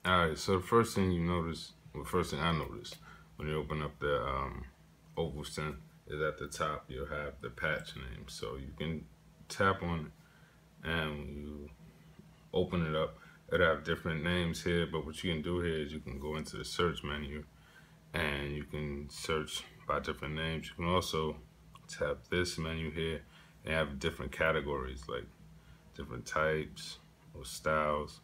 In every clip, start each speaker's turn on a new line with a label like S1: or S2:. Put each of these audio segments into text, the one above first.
S1: Alright, so the first thing you notice, well, first thing I noticed when you open up the Oval Synth is at the top you'll have the patch name. So you can tap on it, and when you open it up, it'll have different names here, but what you can do here is you can go into the search menu and you can search by different names. You can also tap this menu here and have different categories, like different types or styles.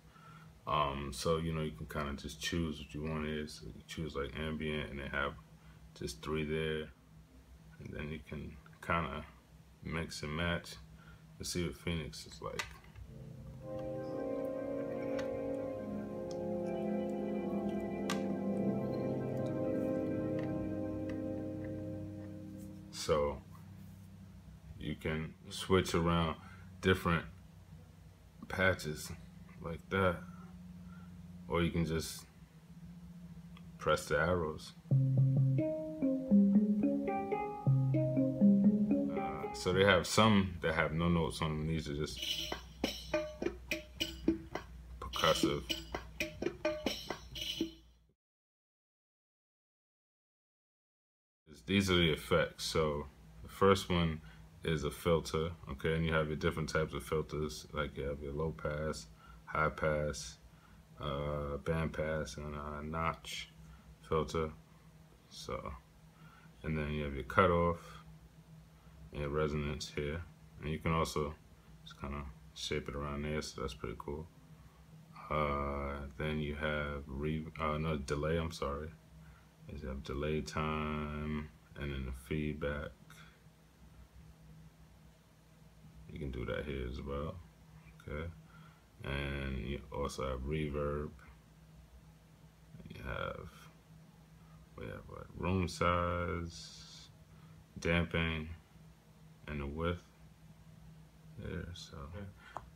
S1: So you know, you can kind of just choose what you want here. So you can choose like ambient, and they have just 3 there, and then you can kind of mix and match to see what Phoenix is like. So you can switch around different patches like that, or you can just press the arrows. So they have some that have no notes on them. These are just percussive. These are the effects. So the first one is a filter, okay, and you have your different types of filters, like you have your low pass, high pass, band pass, and a notch filter. So, and then you have your cutoff and your resonance here, and you can also just kind of shape it around there, so that's pretty cool. Then you have delay, I'm sorry. You have delay time, and then the feedback. You can do that here as well, okay? And you also have reverb. We have like room size, damping, and the width there. So,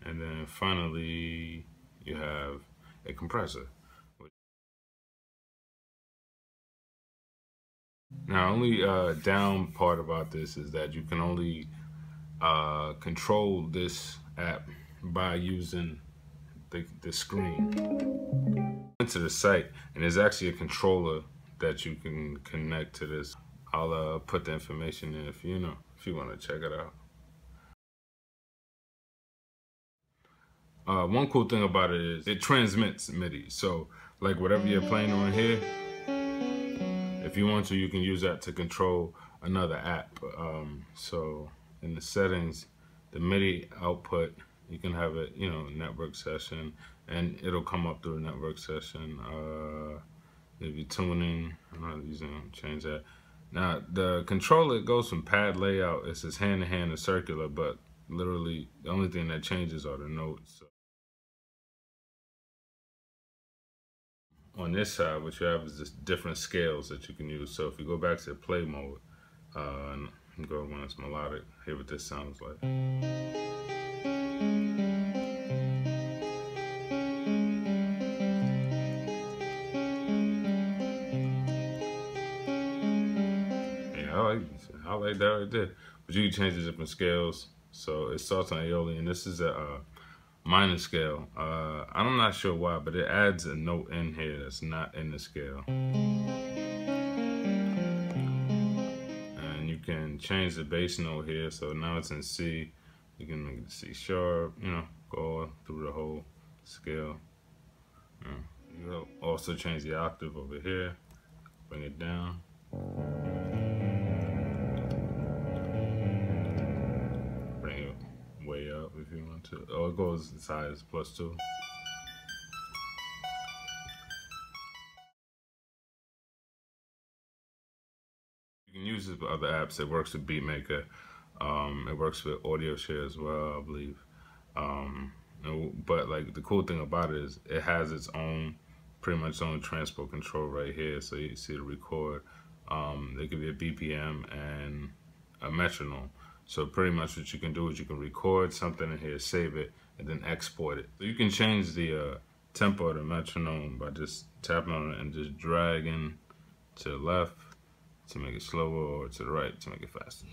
S1: and then finally you have a compressor. Now, only down part about this is that you can only control this app by using the screen. Into the site, and there's actually a controller that you can connect to this. I'll put the information in if you want to check it out. One cool thing about it is it transmits MIDI. So like whatever you're playing on here, if you want to, you can use that to control another app. So in the settings, the MIDI output, you can have it, network session, and it'll come up through a network session. Maybe tuning, I'm not using, change that. Now the controller goes from pad layout, it says hand to hand and circular, but literally the only thing that changes are the notes. So on this side, what you have is just different scales that you can use. So if you go back to play mode, and go when it's melodic, hear what this sounds like. I like that right there. But you can change the different scales. So it starts on Aeolian. This is a minor scale. I'm not sure why, but it adds a note in here that's not in the scale. And you can change the bass note here. So now it's in C. You can make it C sharp, go through the whole scale. You'll also change the octave over here. Bring it down. Way up if you want to. Oh, it goes as high as +2. You can use this with other apps. It works with BeatMaker. It works with Audio Share as well, I believe. But like the cool thing about it is it has its own, pretty much own transport control right here. So you see the record. There could be a BPM and a metronome. So pretty much what you can do is you can record something in here, save it, and then export it. So you can change the tempo of the metronome by just tapping on it and just dragging to the left to make it slower, or to the right to make it faster.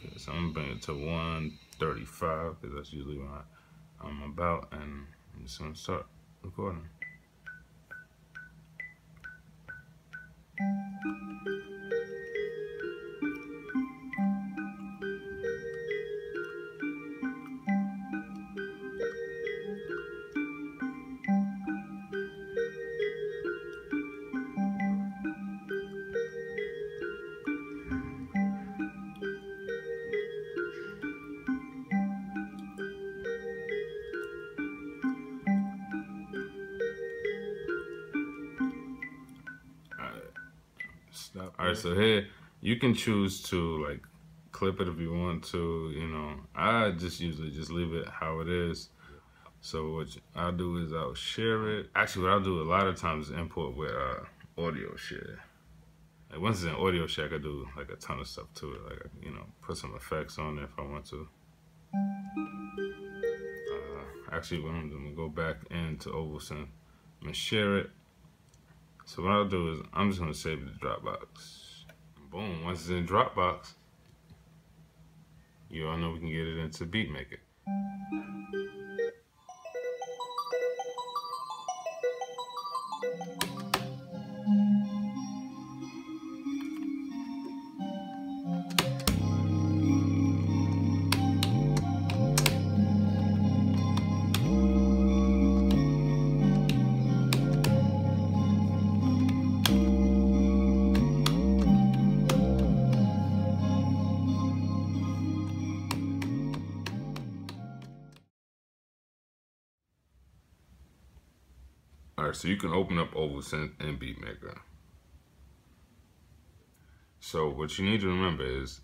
S1: Okay, so I'm gonna bring it to 135 because that's usually what I'm about, and I'm just gonna start recording. Alright, so here you can choose to like clip it if you want to, you know. I just usually just leave it how it is. So what I'll do is I'll share it. Actually, what I'll do a lot of times is import with audio share. Like once it's in audio share, I can do like a ton of stuff to it. Like, you know, put some effects on it if I want to. Actually, what I'm gonna go back into OvoSynth. I'm gonna share it. So what I'll do is I'm just gonna save it to Dropbox. Boom, once it's in Dropbox, you all know we can get it into BeatMaker. Alright, so you can open up OvoSynth and BeatMaker. So what you need to remember is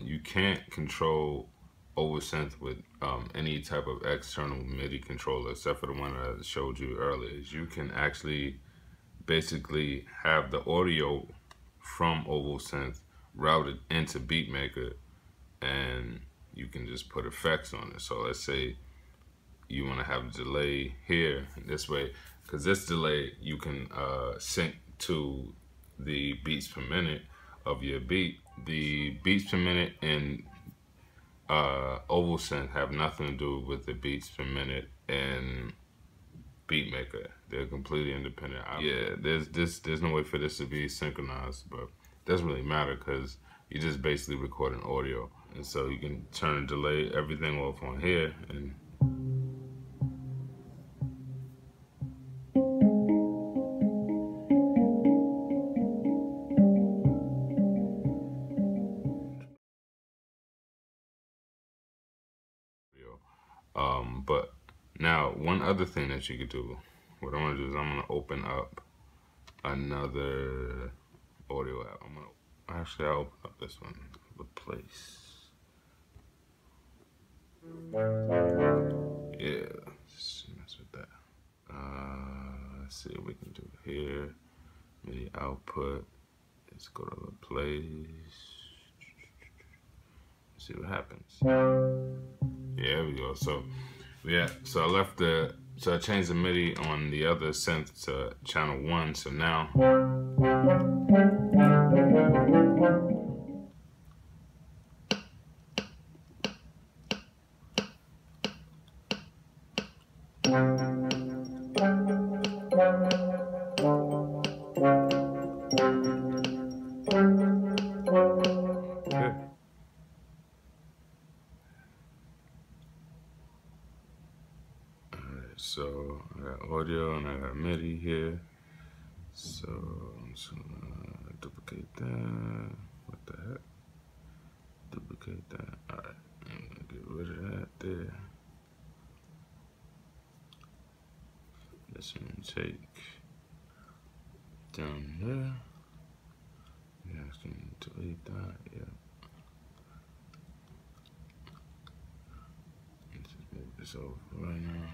S1: you can't control OvoSynth with any type of external MIDI controller except for the one that I showed you earlier. You can actually basically have the audio from OvoSynth routed into BeatMaker, and you can just put effects on it. So let's say you want to have a delay here this way, because this delay you can sync to the beats per minute of your beat. The beats per minute in OvoSynth have nothing to do with the beats per minute in BeatMaker. They're completely independent. Yeah, there's no way for this to be synchronized, but it doesn't really matter because you're just basically recording audio. And so you can turn the delay, everything off on here, and but now one other thing that you could do, what I'm gonna do is I'm gonna open up another audio app. I'll open up this one, replace. Yeah, let's mess with that. Let's see what we can do here. MIDI output. Let's go to replace. See what happens. Yeah, there we go. So yeah, so I changed the MIDI on the other synth to channel 1. So now so I got audio and I got MIDI here. So I'm just gonna duplicate that. What the heck? Duplicate that. Alright, I'm gonna get rid of that there. This one take down there. Yeah, I'm just gonna delete that. Yeah. Let's just move this over right now.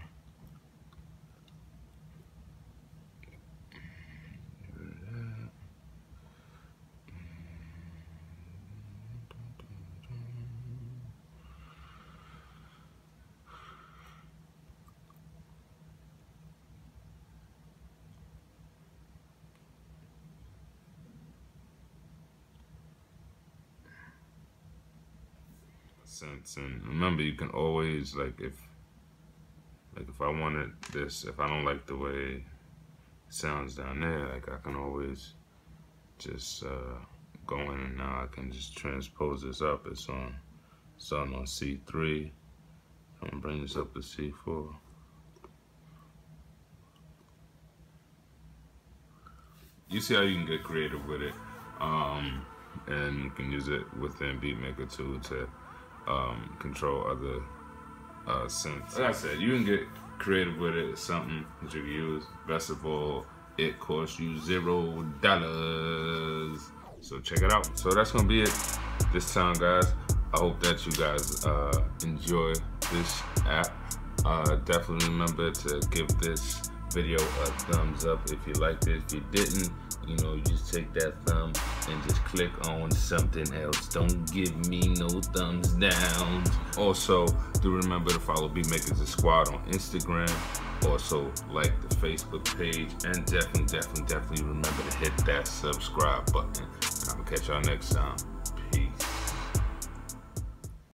S1: Sense. And remember, you can always, like if I wanted this, if I don't like the way it sounds down there, like I can always just go in, and now I can just transpose this up. It's starting on C3. I'm gonna bring this up to C4. You see how you can get creative with it, and you can use it within BeatMaker too to control other synths. Like I said, you can get creative with it. It's something that you can use. Best of all, it costs you $0. So check it out. So that's gonna be it this time, guys. I hope that you guys enjoy this app. Definitely remember to give this video a thumbs up if you liked it. If you didn't, you know, you just take that thumb and just click on something else. Don't give me no thumbs down. Also, do remember to follow BeatMakerIsTheSquad on Instagram. Also, like the Facebook page, and definitely remember to hit that subscribe button. I'm gonna catch y'all next time.